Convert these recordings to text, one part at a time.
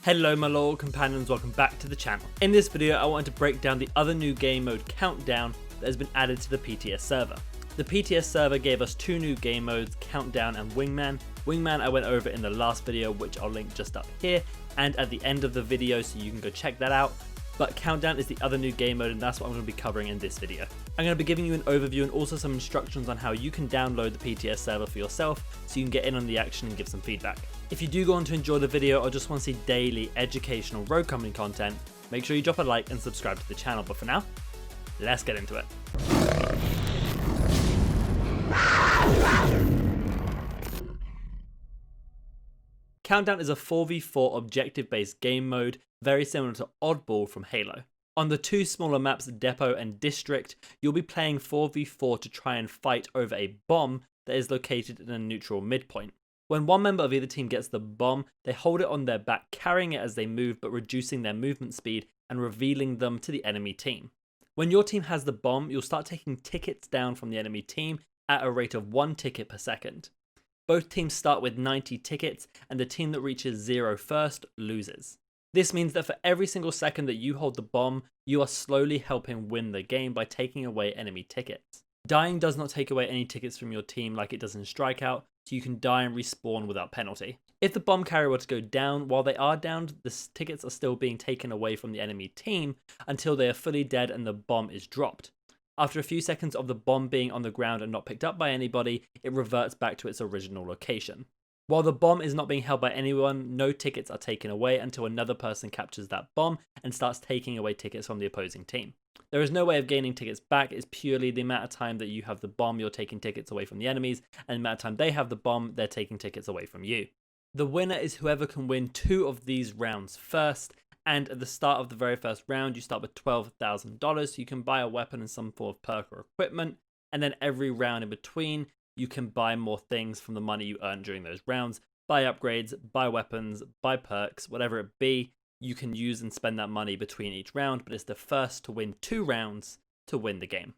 Hello my loyal companions, welcome back to the channel. In this video I wanted to break down the other new game mode Countdown that has been added to the PTS server. The PTS server gave us two new game modes, Countdown and Wingman. Wingman I went over in the last video, which I'll link just up here and at the end of the video so you can go check that out. But Countdown is the other new game mode and that's what I'm going to be covering in this video. I'm going to be giving you an overview and also some instructions on how you can download the PTS server for yourself so you can get in on the action and give some feedback. If you do go on to enjoy the video or just want to see daily educational road company content, make sure you drop a like and subscribe to the channel. But for now, let's get into it. Countdown is a 4v4 objective-based game mode, very similar to Oddball from Halo. On the two smaller maps, Depot and District, you'll be playing 4v4 to try and fight over a bomb that is located in a neutral midpoint. When one member of either team gets the bomb, they hold it on their back, carrying it as they move but reducing their movement speed and revealing them to the enemy team. When your team has the bomb, you'll start taking tickets down from the enemy team at a rate of 1 ticket per second. Both teams start with 90 tickets, and the team that reaches 0 first loses. This means that for every single second that you hold the bomb, you are slowly helping win the game by taking away enemy tickets. Dying does not take away any tickets from your team like it does in Strikeout, so you can die and respawn without penalty. If the bomb carrier were to go down, while they are downed, the tickets are still being taken away from the enemy team until they are fully dead and the bomb is dropped. After a few seconds of the bomb being on the ground and not picked up by anybody, it reverts back to its original location. While the bomb is not being held by anyone, no tickets are taken away until another person captures that bomb and starts taking away tickets from the opposing team. There is no way of gaining tickets back, it's purely the amount of time that you have the bomb, you're taking tickets away from the enemies, and the amount of time they have the bomb, they're taking tickets away from you. The winner is whoever can win 2 of these rounds first, and at the start of the very first round, you start with $12,000, so you can buy a weapon and some form of perk or equipment, and then every round in between, you can buy more things from the money you earn during those rounds, buy upgrades, buy weapons, buy perks, whatever it be. You can use and spend that money between each round, but it's the first to win 2 rounds to win the game.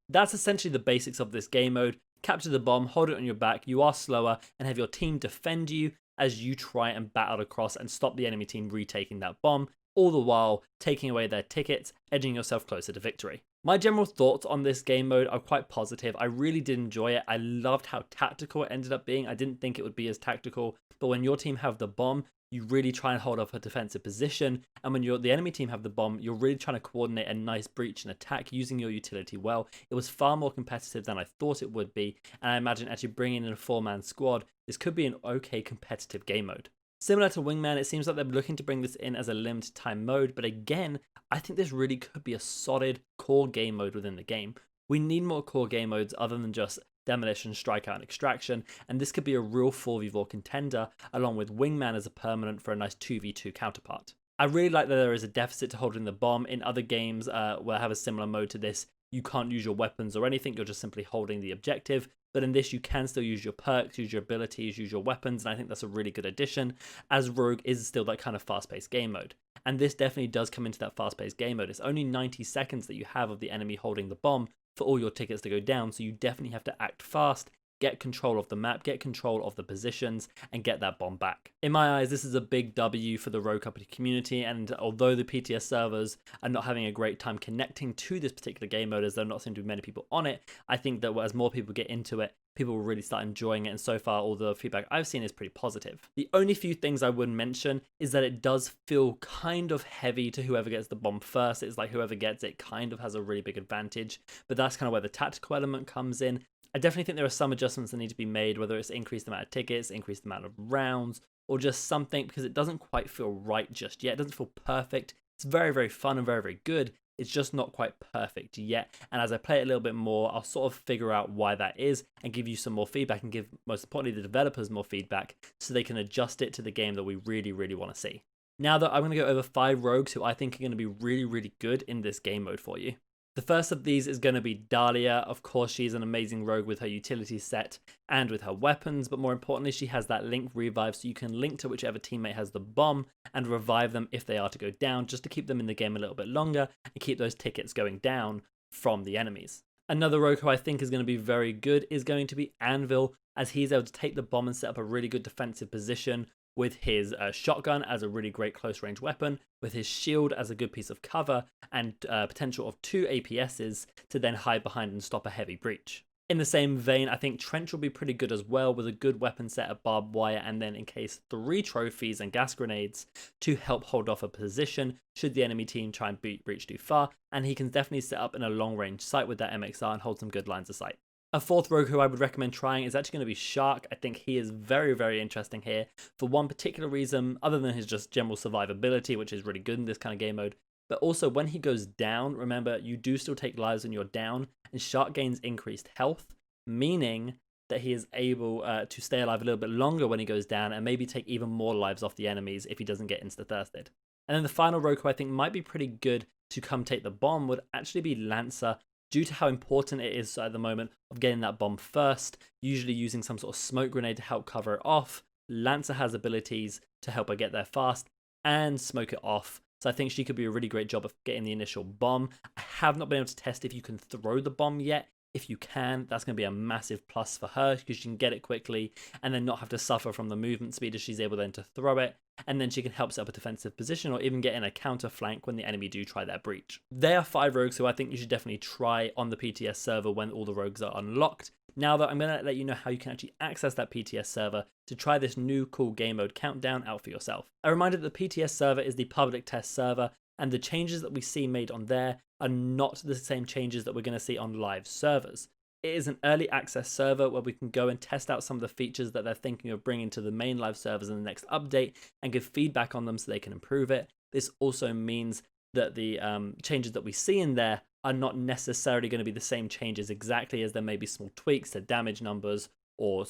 That's essentially the basics of this game mode. Capture the bomb, hold it on your back, you are slower, and have your team defend you as you try and battle across and stop the enemy team retaking that bomb, all the while taking away their tickets, edging yourself closer to victory. My general thoughts on this game mode are quite positive. I really did enjoy it. I loved how tactical it ended up being. I didn't think it would be as tactical, but when your team have the bomb, you really try and hold off a defensive position, and when the enemy team have the bomb, you're really trying to coordinate a nice breach and attack using your utility well. It was far more competitive than I thought it would be, and I imagine actually bringing in a 4-man squad, this could be an okay competitive game mode. Similar to Wingman, it seems like they're looking to bring this in as a limited time mode, but again, I think this really could be a solid core game mode within the game. We need more core game modes other than just Demolition, Strikeout, and Extraction, and this could be a real 4v4 contender, along with Wingman as a permanent for a nice 2v2 counterpart. I really like that there is a deficit to holding the bomb. In other games where I have a similar mode to this, you can't use your weapons or anything, you're just simply holding the objective, but in this you can still use your perks, use your abilities, use your weapons, and I think that's a really good addition, as Rogue is still that kind of fast-paced game mode. And this definitely does come into that fast-paced game mode. It's only 90 seconds that you have of the enemy holding the bomb for all your tickets to go down, so you definitely have to act fast, get control of the map, get control of the positions, and get that bomb back. In my eyes, this is a big W for the Rogue Company community, and although the PTS servers are not having a great time connecting to this particular game mode, as there not seem to be many people on it, I think that as more people get into it, people will really start enjoying it, and so far all the feedback I've seen is pretty positive. The only few things I would mention is that it does feel kind of heavy to whoever gets the bomb first. It's like whoever gets it kind of has a really big advantage, but that's kind of where the tactical element comes in. I definitely think there are some adjustments that need to be made, whether it's increase the amount of tickets, increase the amount of rounds, or just something, because it doesn't quite feel right just yet. It doesn't feel perfect. It's very, very fun and very, very good. It's just not quite perfect yet. And as I play it a little bit more, I'll sort of figure out why that is and give you some more feedback and give, most importantly, the developers more feedback so they can adjust it to the game that we really, really want to see. Now that I'm going to go over 5 rogues who I think are going to be really, really good in this game mode for you. The first of these is going to be Dahlia. Of course, she's an amazing rogue with her utility set and with her weapons, but more importantly, she has that link revive, so you can link to whichever teammate has the bomb and revive them if they are to go down, just to keep them in the game a little bit longer and keep those tickets going down from the enemies. Another rogue who I think is going to be very good is going to be Anvil, as he's able to take the bomb and set up a really good defensive position with his shotgun as a really great close range weapon, with his shield as a good piece of cover, and potential of 2 APSs to then hide behind and stop a heavy breach. In the same vein, I think Trench will be pretty good as well, with a good weapon set of barbed wire and then in case 3 trophies and gas grenades to help hold off a position should the enemy team try and breach too far, and he can definitely set up in a long range sight with that MXR and hold some good lines of sight. A fourth rogue who I would recommend trying is actually going to be Shark. I think he is very, very interesting here for one particular reason, other than his just general survivability, which is really good in this kind of game mode. But also when he goes down, remember, you do still take lives when you're down, and Shark gains increased health, meaning that he is able to stay alive a little bit longer when he goes down and maybe take even more lives off the enemies if he doesn't get insta-thirsted. And then the final rogue who I think might be pretty good to come take the bomb would actually be Lancer, due to how important it is at the moment of getting that bomb first, usually using some sort of smoke grenade to help cover it off. Lancer has abilities to help her get there fast and smoke it off. So I think she could be a really great job of getting the initial bomb. I have not been able to test if you can throw the bomb yet. If you can, that's going to be a massive plus for her because she can get it quickly and then not have to suffer from the movement speed as she's able then to throw it. And then she can help set up a defensive position or even get in a counter flank when the enemy do try their breach. There are 5 rogues who I think you should definitely try on the PTS server when all the rogues are unlocked. Now though, I'm going to let you know how you can actually access that PTS server to try this new cool game mode countdown out for yourself. A reminder that the PTS server is the public test server, and the changes that we see made on there are not the same changes that we're going to see on live servers. It is an early access server where we can go and test out some of the features that they're thinking of bringing to the main live servers in the next update and give feedback on them so they can improve it. This also means that the changes that we see in there are not necessarily going to be the same changes exactly, as there may be small tweaks to damage numbers or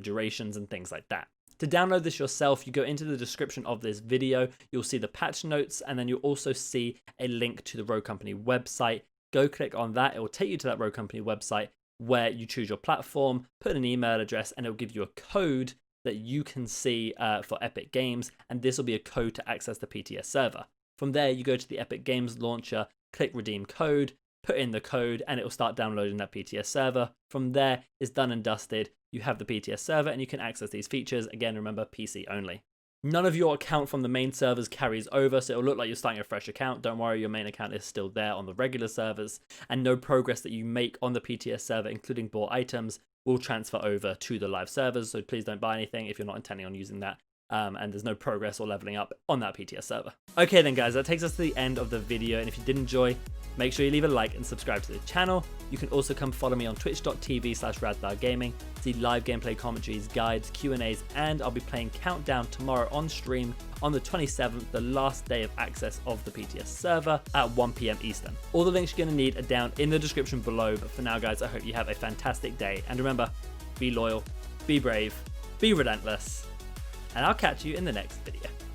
durations and things like that. To download this yourself, you go into the description of this video, you'll see the patch notes, and then you'll also see a link to the Rogue Company website. Go click on that, it will take you to that Rogue Company website where you choose your platform, put an email address, and it'll give you a code that you can see for Epic Games, and this will be a code to access the PTS server. From there, you go to the Epic Games launcher, click redeem code, put in the code, and it will start downloading that PTS server. From there, it's done and dusted. You have the PTS server and you can access these features. Again, remember, PC only. None of your account from the main servers carries over, so it'll look like you're starting a fresh account. Don't worry, your main account is still there on the regular servers, and no progress that you make on the PTS server, including bought items, will transfer over to the live servers, so please don't buy anything if you're not intending on using that. And there's no progress or leveling up on that PTS server. Okay then guys, that takes us to the end of the video, and if you did enjoy, make sure you leave a like and subscribe to the channel. You can also come follow me on twitch.tv/RadtharGaming, see live gameplay commentaries, guides, Q&As, and I'll be playing Countdown tomorrow on stream on the 27th, the last day of access of the PTS server at 1 PM Eastern. All the links you're going to need are down in the description below, but for now guys, I hope you have a fantastic day, and remember, be loyal, be brave, be relentless, and I'll catch you in the next video.